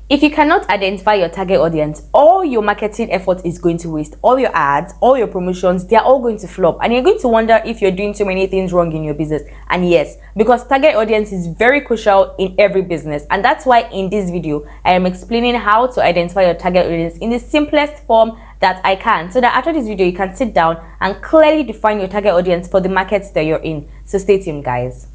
If you cannot identify your target audience, all your marketing effort is going to waste. All your ads, all your promotions, they're all going to flop. And you're going to wonder if you're doing too many things wrong in your business. And yes, because target audience is very crucial in every business. And that's why in this video, I am explaining how to identify your target audience in the simplest form that I can, so that after this video, you can sit down and clearly define your target audience for the markets that you're in. So stay tuned, guys.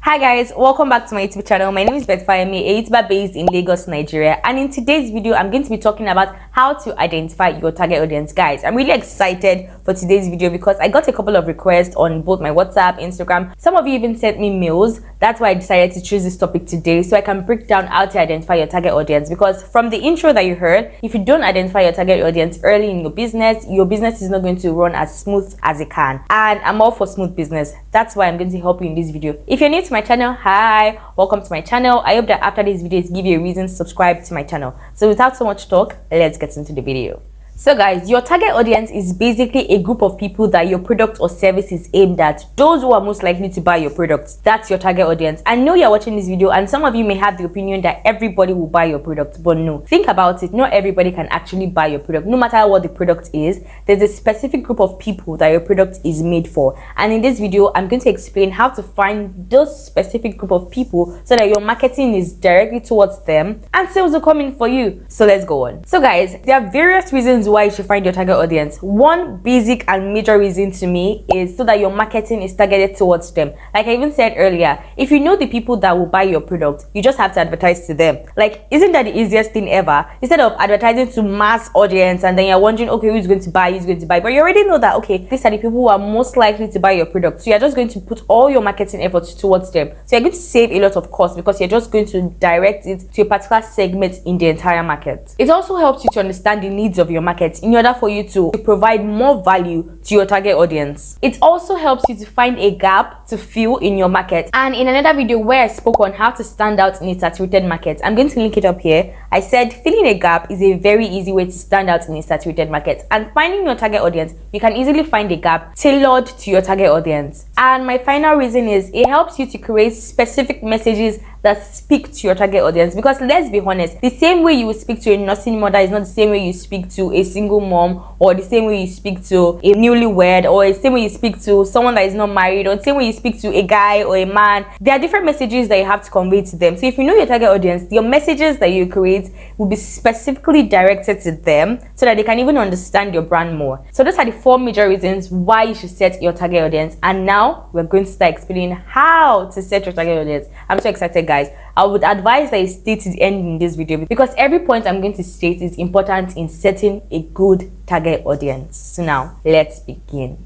Hi guys, welcome back to my YouTube channel. My name is Beth Fayemi, a YouTuber based in Lagos, Nigeria, and in today's video I'm going to be talking about how to identify your target audience. Guys, I'm really excited for today's video because I got a couple of requests on both my WhatsApp, Instagram. Some of you even sent me mails. That's why I decided to choose this topic today, so I can break down how to identify your target audience. Because from the intro that you heard, if you don't identify your target audience early in your business is not going to run as smooth as it can. And I'm all for smooth business. That's why I'm going to help you in this video. If you're new to my channel, hi, welcome to my channel. I hope that after this video it give you a reason to subscribe to my channel. So without so much talk, let's get into the video. So guys, your target audience is basically a group of people that your product or service is aimed at. Those who are most likely to buy your products. That's your target audience. I know you're watching this video and some of you may have the opinion that everybody will buy your product, but no. Think about it. Not everybody can actually buy your product. No matter what the product is, there's a specific group of people that your product is made for. And in this video, I'm going to explain how to find those specific group of people so that your marketing is directly towards them and sales will come in for you. So let's go on. So guys, there are various reasons why you should find your target audience. One basic and major reason to me is so that your marketing is targeted towards them. Like I even said earlier, if you know the people that will buy your product, you just have to advertise to them. Like, isn't that the easiest thing ever? Instead of advertising to mass audience and then you're wondering, okay, who's going to buy, but you already know that, okay, these are the people who are most likely to buy your product. So you're just going to put all your marketing efforts towards them. So you're going to save a lot of cost because you're just going to direct it to a particular segment in the entire market. It also helps you to understand the needs of your market in order for you to provide more value to your target audience. It also helps you to find a gap to fill in your market. And in another video where I spoke on how to stand out in a saturated market, I'm going to link it up here. I said filling a gap is a very easy way to stand out in a saturated market. And finding your target audience, you can easily find a gap tailored to your target audience. And my final reason is it helps you to create specific messages that speak to your target audience. Because let's be honest, the same way you will speak to a nursing mother is not the same way you speak to a single mom, or the same way you speak to a newlywed, or the same way you speak to someone that is not married, or the same way you speak to a guy or a man. There are different messages that you have to convey to them. So if you know your target audience, your messages that you create will be specifically directed to them so that they can even understand your brand more. So those are the 4 major reasons why you should set your target audience. And now we're going to start explaining how to set your target audience. I'm so excited, guys. I would advise that you stay to the end in this video because every point I'm going to state is important in setting a good target audience. So now let's begin.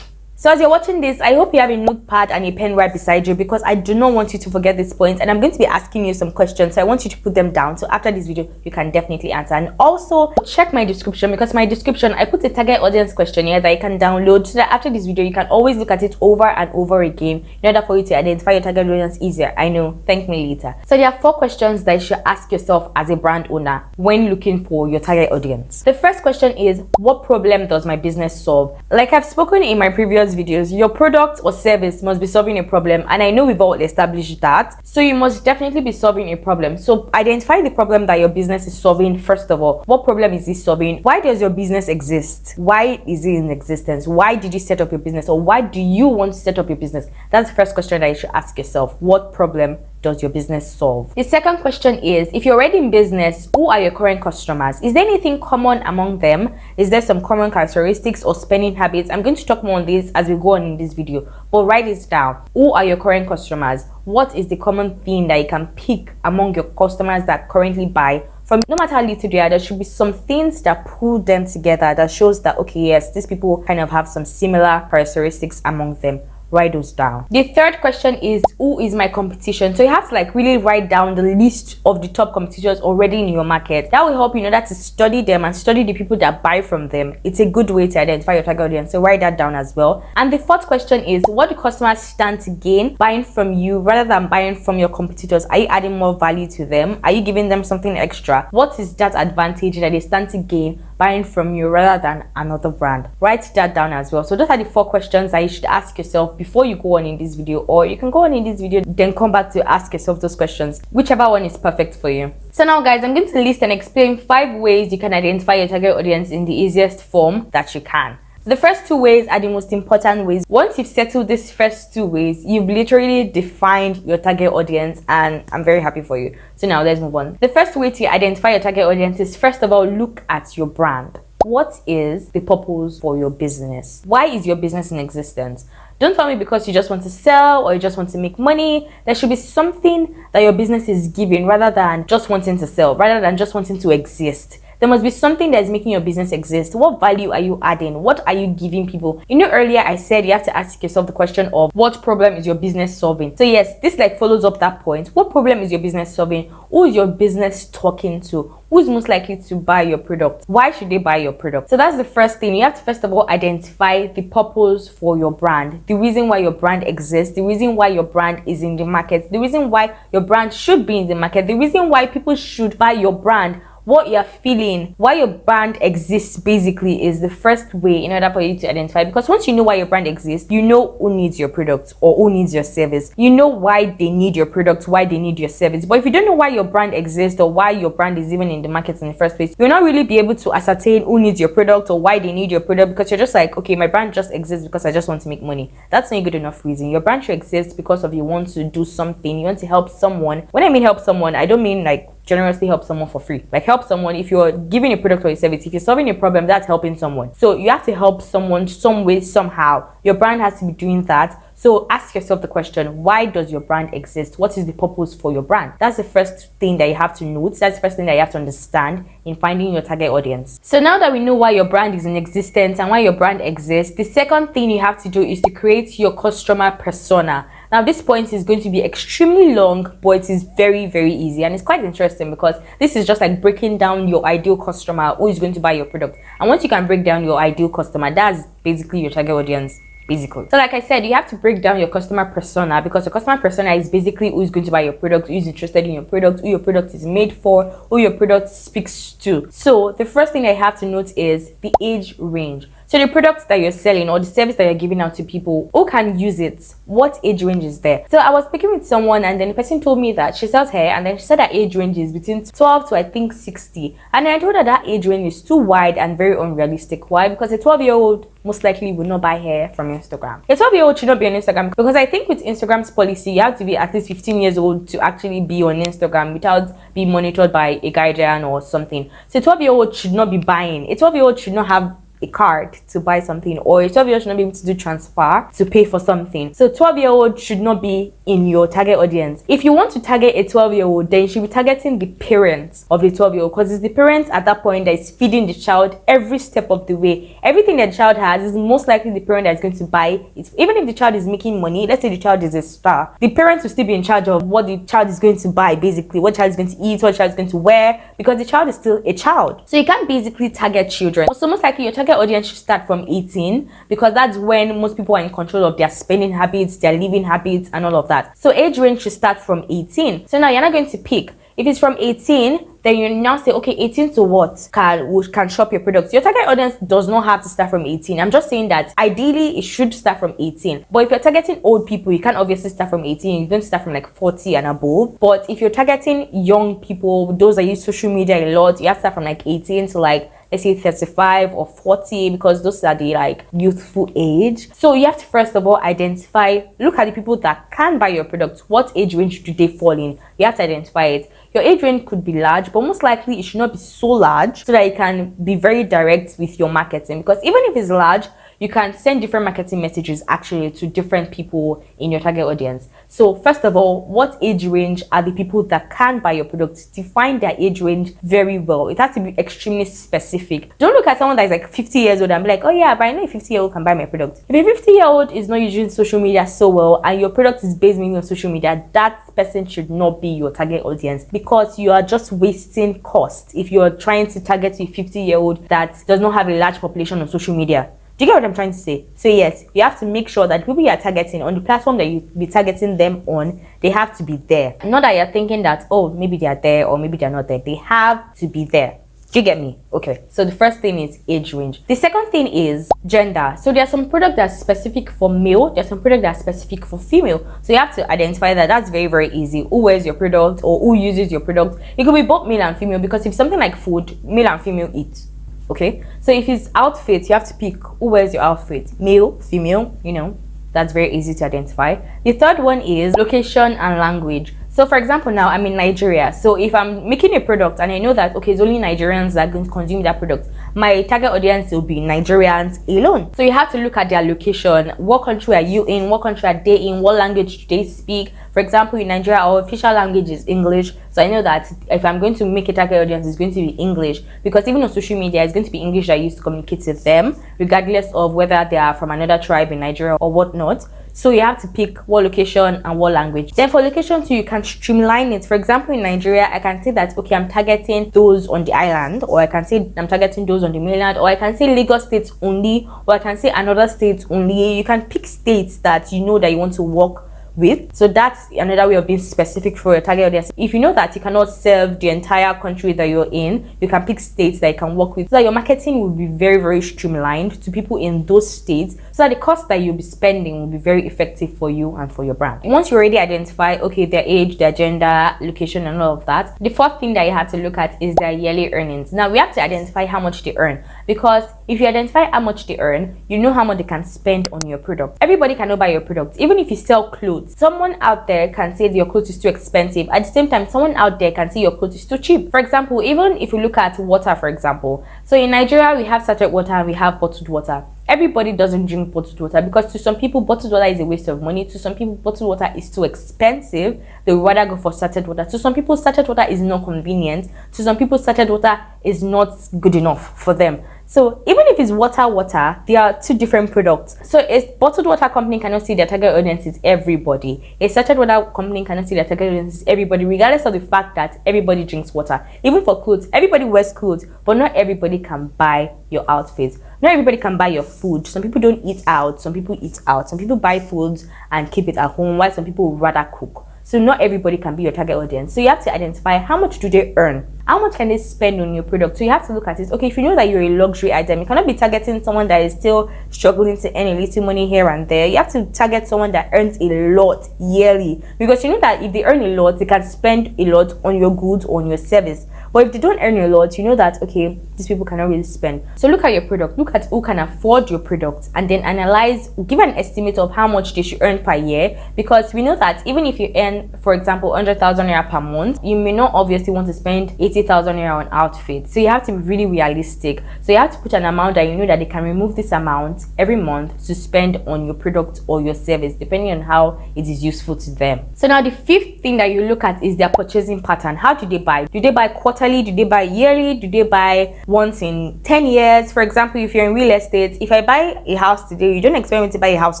So as you're watching this, I hope you have a notepad and a pen right beside you because I do not want you to forget these points, and I'm going to be asking you some questions, so I want you to put them down so after this video you can definitely answer. And also check my description, because my description I put a target audience questionnaire that you can download so that after this video you can always look at it over and over again in order for you to identify your target audience easier. I know, thank me later. So there are 4 questions that you should ask yourself as a brand owner when looking for your target audience. The first question is, what problem does my business solve? Like I've spoken in my previous videos, your product or service must be solving a problem, and I know we've all established that. So you must definitely be solving a problem. So identify the problem that your business is solving first of all. What problem is this solving? Why does your business exist? Why is it in existence? Why did you set up your business, or why do you want to set up your business? That's the first question that you should ask yourself. What problem does your business solve? The second question is, if you're already in business, who are your current customers? Is there anything common among them? Is there some common characteristics or spending habits? I'm going to talk more on this as we go on in this video, but write this down. Who are your current customers? What is the common thing that you can pick among your customers that currently buy from? No matter how little they are, there should be some things that pull them together that shows that, okay, yes, these people kind of have some similar characteristics among them. Write those down. The third question is, who is my competition? So you have to like really write down the list of the top competitors already in your market. That will help you in order to study them and study the people that buy from them. It's a good way to identify your target audience, so write that down as well. And the fourth question is, what do customers stand to gain buying from you rather than buying from your competitors? Are you adding more value to them? Are you giving them something extra? What is that advantage that they stand to gain buying from you rather than another brand? Write that down as well. So those are the 4 questions that you should ask yourself before you go on in this video, or you can go on in this video then come back to ask yourself those questions, whichever one is perfect for you. So now guys, I'm going to list and explain 5 ways you can identify your target audience in the easiest form that you can. The first 2 ways are the most important ways. Once you've settled these first 2 ways, you've literally defined your target audience, and I'm very happy for you. So now let's move on. The first way to identify your target audience is, first of all, look at your brand. What is the purpose for your business? Why is your business in existence? Don't tell me because you just want to sell or you just want to make money. There should be something that your business is giving rather than just wanting to sell, rather than just wanting to exist. There must be something that is making your business exist. What value are you adding? What are you giving people? You know, earlier I said you have to ask yourself the question of what problem is your business solving? So yes, this like follows up that point. What problem is your business solving? Who is your business talking to? Who's most likely to buy your product? Why should they buy your product? So that's the first thing. You have to first of all identify the purpose for your brand, the reason why your brand exists, the reason why your brand is in the market, the reason why your brand should be in the market, the reason why people should buy your brand. What you're feeling, why your brand exists basically is the first way in order for you to identify, because once you know why your brand exists, you know who needs your product or who needs your service. You know why they need your product, why they need your service. But if you don't know why your brand exists or why your brand is even in the market in the first place, you'll not really be able to ascertain who needs your product or why they need your product, because you're just like, okay, my brand just exists because I just want to make money. That's not a good enough reason. Your brand should exist because of you want to do something, you want to help someone. When I mean help someone, I don't mean like generously help someone for free. Like help someone, if you're giving a product or a service, if you're solving a problem, that's helping someone. So you have to help someone some way, somehow. Your brand has to be doing that. So ask yourself the question, why does your brand exist? What is the purpose for your brand? That's the first thing that you have to note. That's the first thing that you have to understand in finding your target audience. So now that we know why your brand is in existence and why your brand exists, the second thing you have to do is to create your customer persona. Now this point is going to be extremely long, but it is very, very easy, and it's quite interesting because this is just like breaking down your ideal customer who is going to buy your product. And once you can break down your ideal customer, that's basically your target audience. Basically. So like I said, you have to break down your customer persona, because your customer persona is basically who is going to buy your product, who is interested in your product, who your product is made for, who your product speaks to. So the first thing I have to note is the age range. So the products that you're selling or the service that you're giving out to people, who can use it? What age range is there? So I was speaking with someone, and then the person told me that she sells hair, and then she said that age range is between 12 to I think 60. And then I told her that age range is too wide and very unrealistic. Why? Because a 12-year-old most likely will not buy hair from Instagram. A 12-year-old should not be on Instagram, because I think with Instagram's policy, you have to be at least 15 years old to actually be on Instagram without being monitored by a guardian or something. So a 12-year-old should not be buying. A 12-year-old should not have a card to buy something, or a 12-year-old should not be able to do transfer to pay for something. So 12-year-old should not be in your target audience. If you want to target a 12-year-old, then you should be targeting the parents of the 12-year-old, because it's the parents at that point that is feeding the child every step of the way. Everything that the child has is most likely the parent that is going to buy it. Even if the child is making money, let's say the child is a star, the parents will still be in charge of what the child is going to buy, basically what the child is going to eat, what the child is going to wear, because the child is still a child. So you can't basically target children. So most likely your target audience should start from 18, because that's when most people are in control of their spending habits, their living habits, and all of that. So age range should start from 18. So now you're not going to pick. If it's from 18, then you now say, okay, 18 to what can shop your products. Your target audience does not have to start from 18. I'm just saying that ideally it should start from 18. But if you're targeting old people, you can't obviously start from 18. You don't start from like 40 and above. But if you're targeting young people, those that use social media a lot, you have to start from like 18 to like, let's say 35 or 40, because those are the like youthful age. So you have to first of all identify, look at the people that can buy your product. What age range do they fall in? You have to identify it. Your age range could be large, but most likely it should not be so large, so that you can be very direct with your marketing. Because even if it's large, you can send different marketing messages actually to different people in your target audience. So first of all, what age range are the people that can buy your product? Define their age range very well. It has to be extremely specific. Don't look at someone that is like 50 years old and be like, oh yeah, but I know a 50-year-old can buy my product. If a 50-year-old is not using social media so well and your product is based mainly on social media, that person should not be your target audience, because you are just wasting cost if you're trying to target a 50-year-old that does not have a large population on social media. Do you get what I'm trying to say? So yes, you have to make sure that people you are targeting on the platform that you be targeting them on, they have to be there. Not that you're thinking that, oh, maybe they are there or maybe they're not there. They have to be there. Do you get me? Okay, so the first thing is age range. The second thing is gender. So there are some products that are specific for male, there's some products that are specific for female. So you have to identify that. That's very, very easy. Who wears your product or who uses your product? It could be both male and female, because if something like food, male and female eat. Okay, so if it's outfit, you have to pick who wears your outfit, male, female, you know. That's very easy to identify. The third one is location and language. So for example, now I'm in Nigeria. So if I'm making a product and I know that, okay, it's only Nigerians that are going to consume that product, my target audience will be Nigerians alone. So you have to look at their location. What country are you in? What country are they in? What language do they speak? For example, in Nigeria, our official language is English. So I know that if I'm going to make a target audience, it's going to be English, because even on social media, it's going to be English that I use to communicate with them, regardless of whether they are from another tribe in Nigeria or whatnot. So you have to pick what location and what language. Then for location too, you can streamline it. For example, in Nigeria, I can say that, okay, I'm targeting those on the island, or I can say I'm targeting those on the mainland, or I can say Lagos states only, or I can say another state only. You can pick states that you know that you want to work with. So that's another way of being specific for your target audience. If you know that you cannot serve the entire country that you're in, you can pick states that you can work with, so that your marketing will be very, very streamlined to people in those states, so that the cost that you'll be spending will be very effective for you and for your brand. Once you already identify, okay, their age, their gender, location, and all of that, the fourth thing that you have to look at is their yearly earnings. Now we have to identify how much they earn, because if you identify how much they earn, you know how much they can spend on your product. Everybody cannot buy your product. Even if you sell clothes, someone out there can say your clothes is too expensive. At the same time, someone out there can say your clothes is too cheap. For example, even if you look at water, for example, so in Nigeria we have sachet water and we have bottled water. Everybody doesn't drink bottled water, because to some people bottled water is a waste of money. To some people bottled water is too expensive. They would rather go for sachet water. To some people sachet water is not convenient. To some people sachet water is not good enough for them. So even if it's water, there are two different products. So a bottled water company cannot see their target audience is everybody. A sachet water company cannot see their target audience is everybody, regardless of the fact that everybody drinks water. Even for clothes, everybody wears clothes, but not everybody can buy your outfits. Not everybody can buy your food. Some people don't eat out, some people eat out. Some people buy foods and keep it at home, while some people would rather cook. So not everybody can be your target audience. So you have to identify how much do they earn, how much can they spend on your product. So you have to look at it. Okay, if you know that you're a luxury item, you cannot be targeting someone that is still struggling to earn a little money here and there. You have to target someone that earns a lot yearly, because you know that if they earn a lot, they can spend a lot on your goods or on your service. But if they don't earn a lot, you know that, okay, these people cannot really spend. So look at your product, look at who can afford your product, and then analyze, give an estimate of how much they should earn per year. Because we know that even if you earn, for example, 100,000 naira per month, you may not obviously want to spend 80,000 naira on outfits. So you have to be really realistic. So you have to put an amount that you know that they can remove this amount every month to spend on your product or your service, depending on how it is useful to them. So now the fifth thing that you look at is their purchasing pattern. How do they buy? Do they buy quarterly? Do they buy yearly? Do they buy once in 10 years? For example, if you're in real estate, if I buy a house today, you don't expect me to buy a house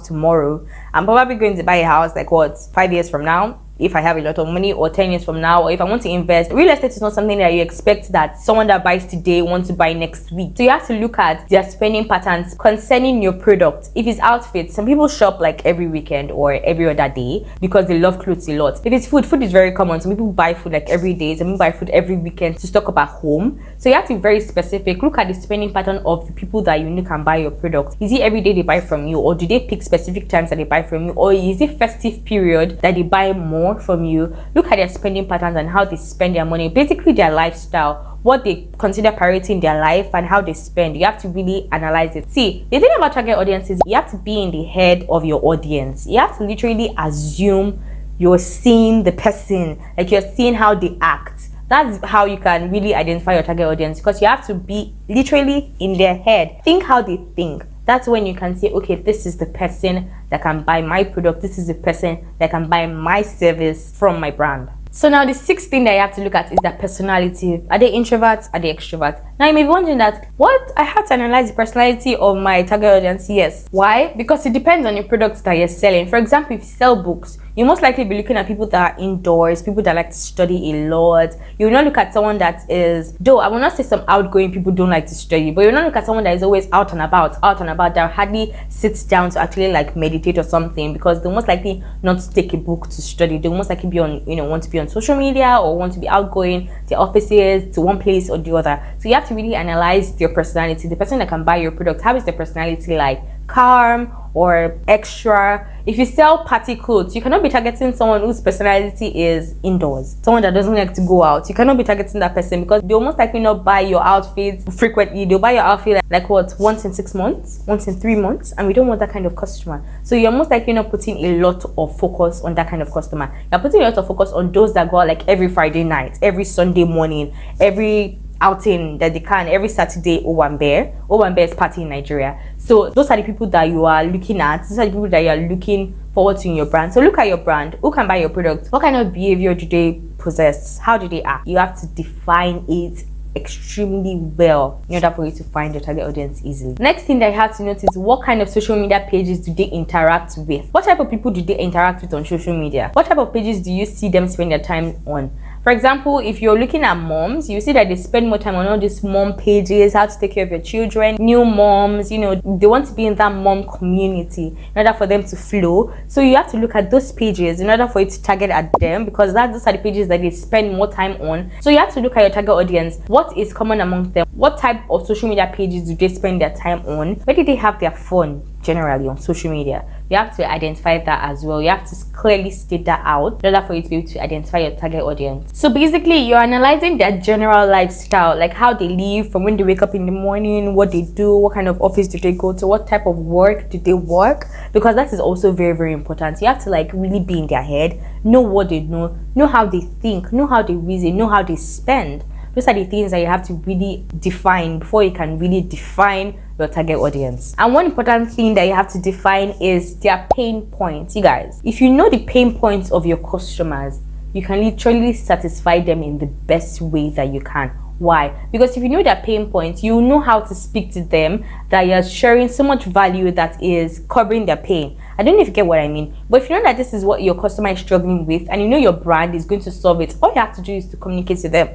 tomorrow. I'm probably going to buy a house like 5 years from now, if I have a lot of money, or 10 years from now, or if I want to invest. Real estate is not something that you expect that someone that buys today wants to buy next week. So you have to look at their spending patterns concerning your product. If it's outfits, some people shop like every weekend or every other day because they love clothes a lot. If it's food, food is very common. Some people buy food like every day. Some people buy food every weekend to stock up at home. So you have to be very specific. Look at the spending pattern of the people that you know can buy your product. Is it every day they buy from you, or do they pick specific times that they buy from you, or is it festive period that they buy more from you? Look at their spending patterns and how they spend their money, basically their lifestyle, what they consider priority in their life, and how they spend. You have to really analyze it. See, the thing about target audiences, you have to be in the head of your audience. You have to literally assume you're seeing the person, like you're seeing how they act. That's how you can really identify your target audience, because you have to be literally in their head. Think how they think. That's when you can say, okay, this is the person that can buy my product. This is the person that can buy my service from my brand. So now the sixth thing that you have to look at is their personality. Are they introverts? Are they extroverts? Now you may be wondering that, what? I have to analyze the personality of my target audience. Yes. Why? Because it depends on your products that you're selling. For example, if you sell books, you most likely be looking at people that are indoors, people that like to study a lot. You will not look at someone that is, though I will not say some outgoing people don't like to study, but you will not look at someone that is always out and about, that hardly sits down to actually like meditate or something, because they'll most likely not take a book to study. They'll most likely be on, want to be on social media or want to be outgoing to offices, to one place or the other. So you have to really analyze their personality. The person that can buy your product, how is their personality like? Calm or extra? If you sell party clothes, you cannot be targeting someone whose personality is indoors, someone that doesn't like to go out. You cannot be targeting that person, because they'll most likely not buy your outfits frequently. They'll buy your outfit like what, once in 6 months, once in 3 months, and we don't want that kind of customer. So you're most likely not putting a lot of focus on that kind of customer. You're putting a lot of focus on those that go out like every Friday night, every Sunday morning, every outing that they can, every Saturday. Owambe is party in Nigeria. So those are the people that you are looking at. Those are the people that you are looking forward to in your brand. So look at your brand. Who can buy your product? What kind of behavior do they possess? How do they act? You have to define it extremely well in order for you to find your target audience easily. Next thing that you have to notice is what kind of social media pages do they interact with? What type of people do they interact with on social media? What type of pages do you see them spend their time on? For example, if you're looking at moms, you see that they spend more time on all these mom pages, how to take care of your children, new moms, they want to be in that mom community in order for them to flow. So you have to look at those pages in order for you to target at them, because those are the pages that they spend more time on. So you have to look at your target audience. What is common among them? What type of social media pages do they spend their time on? Where do they have their fun generally on social media? You have to identify that as well. You have to clearly state that out in order for you to be able to identify your target audience. So basically, you're analyzing their general lifestyle, like how they live, from when they wake up in the morning, what they do, what kind of office do they go to, what type of work do they work, because that is also very, very important. You have to like really be in their head, know what they know how they think, know how they reason, know how they spend. Those are the things that you have to really define before you can really define your target audience. And one important thing that you have to define is their pain points. You guys, if you know the pain points of your customers, you can literally satisfy them in the best way that you can. Why? Because if you know their pain points, you know how to speak to them, that you're sharing so much value that is covering their pain. I don't know if you get what I mean, but if you know that this is what your customer is struggling with, and you know your brand is going to solve it, all you have to do is to communicate to them,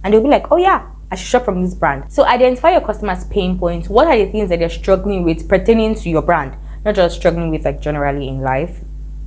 and they'll be like, oh yeah, I should shop from this brand. So identify your customers' pain points. What are the things that they're struggling with pertaining to your brand? Not just struggling with like generally in life,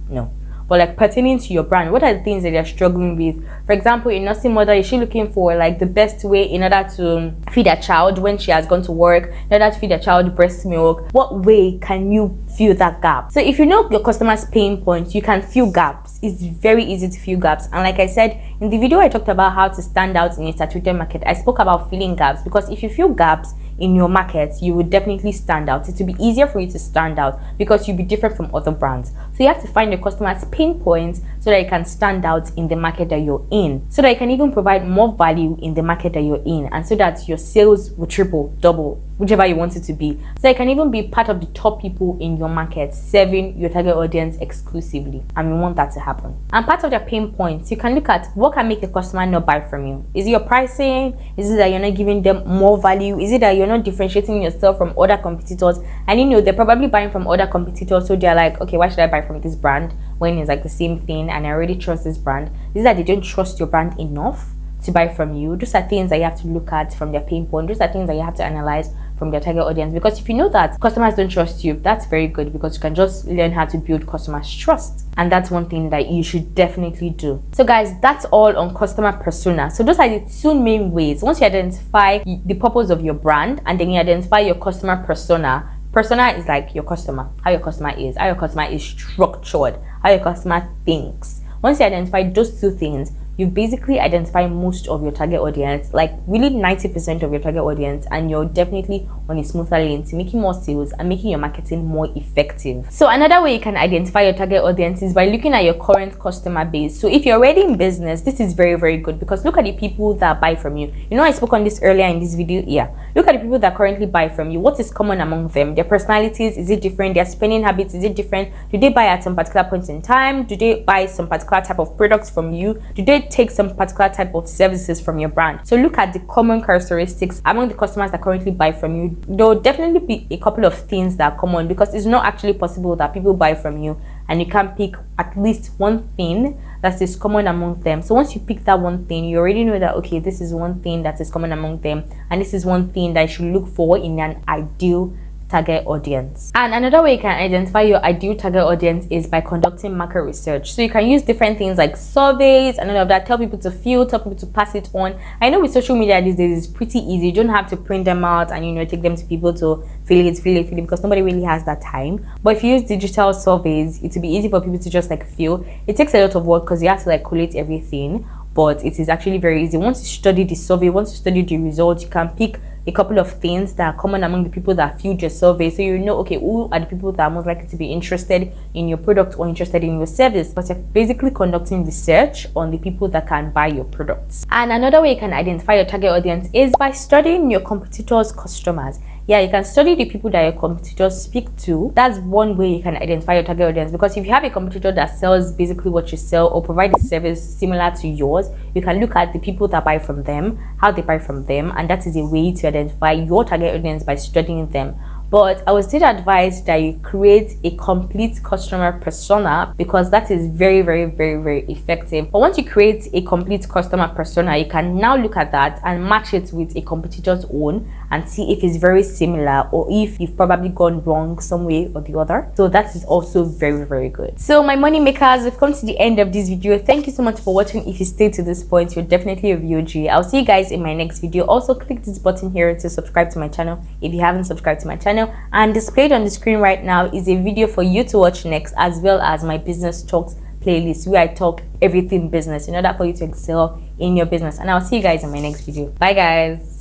no, but like pertaining to your brand. What are the things that they're struggling with? For example, a nursing mother, is she looking for like the best way in order to feed her child when she has gone to work, in order to feed her child breast milk? What way can you fill that gap? So if you know your customers' pain points, you can fill gaps. It's very easy to fill gaps. And like I said in the video, I talked about how to stand out in a saturated market. I spoke about filling gaps, because if you fill gaps in your market, you would definitely stand out. It will be easier for you to stand out because you'll be different from other brands. So you have to find your customers' pain points so that you can stand out in the market that you're in, so that you can even provide more value in the market that you're in, and so that your sales will triple, double, whichever you want it to be. So you can even be part of the top people in your market, serving your target audience exclusively, and we want that to happen. And part of their pain points, you can look at what can make a customer not buy from you. Is it your pricing? Is it that you're not giving them more value? Is it that you're not differentiating yourself from other competitors? And they're probably buying from other competitors, so they're like, okay, why should I buy from this brand when it's like the same thing and I already trust this brand? Is it that they don't trust your brand enough to buy from you? Those are things that you have to look at from their pain point. Those are things that you have to analyze from their target audience, because if you know that customers don't trust you, that's very good, because you can just learn how to build customers' trust, and that's one thing that you should definitely do. So guys, that's all on customer persona. So those are the two main ways. Once you identify the purpose of your brand, and then you identify your customer persona. Persona is like your customer, how your customer is structured, how your customer thinks. Once you identify those two things, you basically identify most of your target audience, like really 90% of your target audience, and you're definitely on a smoother lane to making more sales and making your marketing more effective. So another way you can identify your target audience is by looking at your current customer base. So if you're already in business, this is very, very good, because look at the people that buy from you. I spoke on this earlier in this video. Look at the people that currently buy from you. What is common among them? Their personalities, is it different? Their spending habits, is it different? Do they buy at some particular point in time? Do they buy some particular type of products from you? Do they take some particular type of services from your brand? So look at the common characteristics among the customers that currently buy from you. There will definitely be a couple of things that are common, because it's not actually possible that people buy from you and you can pick at least one thing that is common among them. So once you pick that one thing, you already know that, okay, this is one thing that is common among them, and this is one thing that you should look for in an ideal target audience. And another way you can identify your ideal target audience is by conducting market research. So you can use different things like surveys and all of that, tell people to fill, tell people to pass it on. I know with social media these days it's pretty easy. You don't have to print them out and take them to people to fill it because nobody really has that time. But if you use digital surveys, it will be easy for people to just like fill. It takes a lot of work because you have to like collate everything, but it is actually very easy. Once you study the survey, once you study the results, you can pick a couple of things that are common among the people that filled your survey, so you know, okay, who are the people that are most likely to be interested in your product or interested in your service. But you're basically conducting research on the people that can buy your products. And another way you can identify your target audience is by studying your competitors' customers. Yeah, you can study the people that your competitors speak to. That's one way you can identify your target audience, because if you have a competitor that sells basically what you sell or provide a service similar to yours, you can look at the people that buy from them, how they buy from them, and that is a way to identify your target audience by studying them. But I would still advise that you create a complete customer persona, because that is very, very, very, very effective. But once you create a complete customer persona, you can now look at that and match it with a competitor's own and see if it's very similar or if you've probably gone wrong some way or the other. So that is also very, very good. So my money makers, we've come to the end of this video. Thank you so much for watching. If you stayed to this point, you're definitely a VOG. I'll see you guys in my next video. Also click this button here to subscribe to my channel if you haven't subscribed to my channel. And displayed on the screen right now is a video for you to watch next, as well as my business talks playlist where I talk everything business in order for you to excel in your business. And I'll see you guys in my next video. Bye guys.